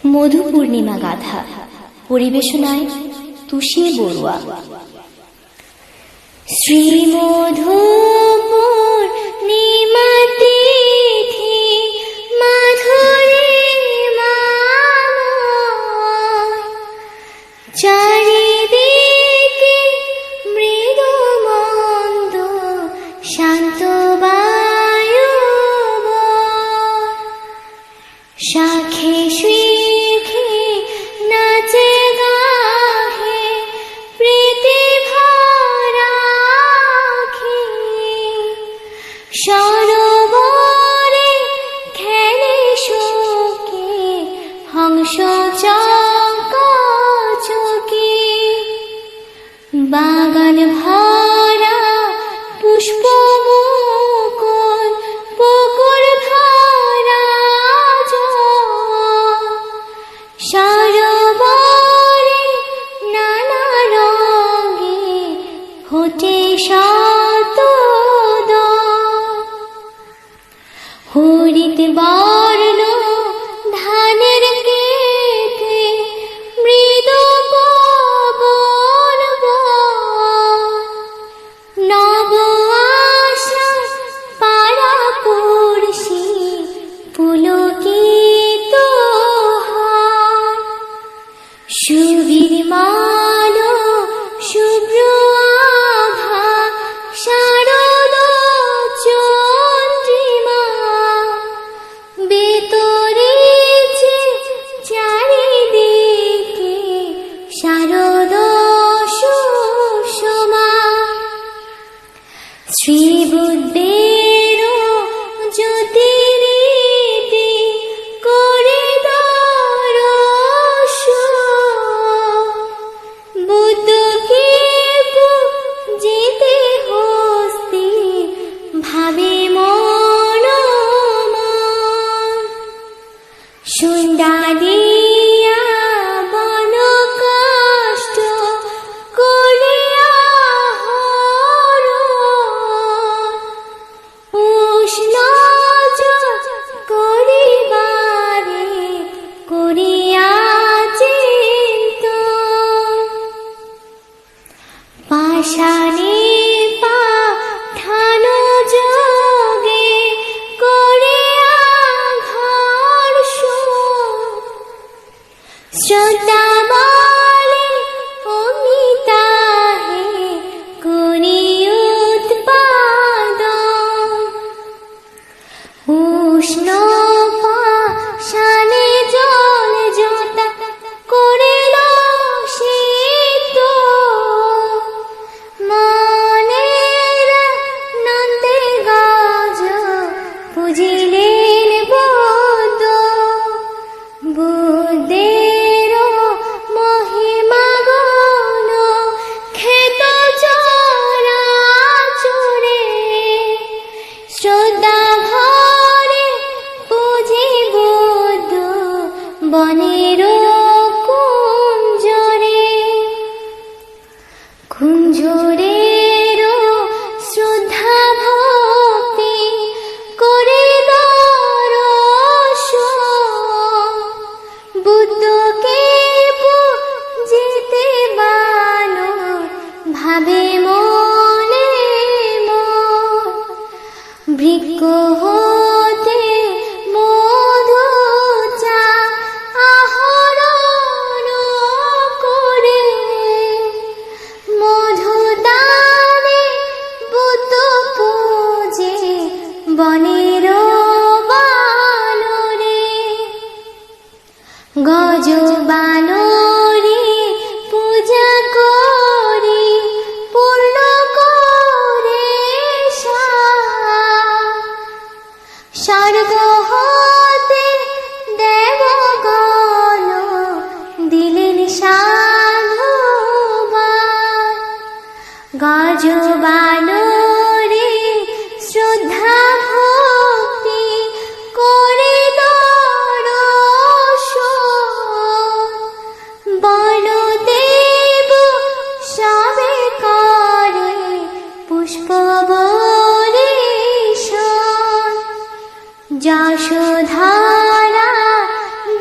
মধু পূর্ণিমা গাথা পরিবেশনায় তুষির বড়ুয়া। শ্রী মধু পূর্ণিমা তিথি মাধুরী চারিদিকে মৃদু মন্দ শান্ত বায়ু শাখে শিখে নাচে গাহে প্রীতি ভরাখি সরোবরে খেলে শোকে হংস চকি বাগান ভরা পুষ্প মুকুল পুকুর ভরা সরোবরে নানা রঙে ফোটে শত হরিত বর্ণ ধানের কেতে মৃদু পবন নব আশা পাড়া পড়শি পুলকিত সুবীর মান শুভ্র আভা শারদ চন্দ্রিমা বেতরেছে চারিদিকে শারদ সুষমা শ্রীবুদ্ধের জ্যোতিরীতি করে বুদ্ধকে যেতে হস্তি ভাবে মন সুন্দরিয়া বন কষ্ট করিয়া উষ্ণ করিবারে করিয়া পাশানে পাঠানো যোগে করে শ্রদ্ধা বলে অমিতাহে করি উৎপাদন উষ্ণ পাশানে জল জোতা করিল শীত মনের নন্দে গাজ পুজিলেন বুদ্ধ বুদ্ধের মহিমা গণ খেত চরাচরে শ্রদ্ধা ভরে পুজি বুদ্ধ বনের কুঞ্জরের শ্রদ্ধা ভক্তি করে দর্শন বুদ্ধকে যেতে বানো ভাবে মনে বৃক্ষ হতে মধু চা আহরণ করে মধুদানে বুদ্ধ পূজে বনের বানরে গজ বানরে পূজা করি পূর্ণ করে স্বর্গ হতে দেবগণ দিলেন সাধুবাদ গজ বানরে শ্রদ্ধা ভক্তি করে বনদেব সবে করে পুষ্প বরিশন যশোধারা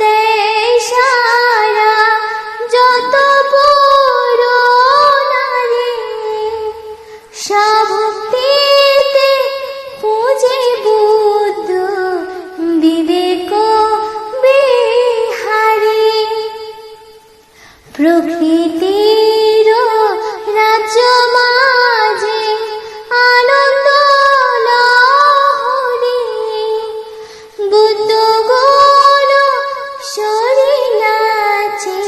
দেশ প্রকৃতির রাজ্য মাঝে আনন্দ লহরী, বুদ্ধ গণ সরি নাচে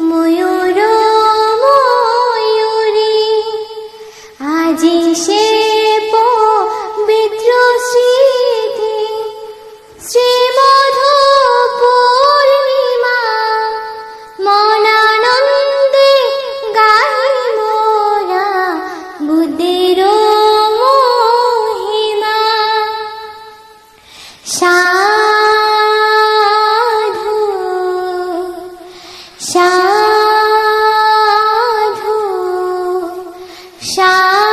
ময়ূর ময়ূরী। আজি সে পবিত্র স্মৃতি শ্রীমধু পূর্ণিমা, মনানন্দে গাহি মোরা বুদ্ধের মহিমা। সাধু সাধু সাধু।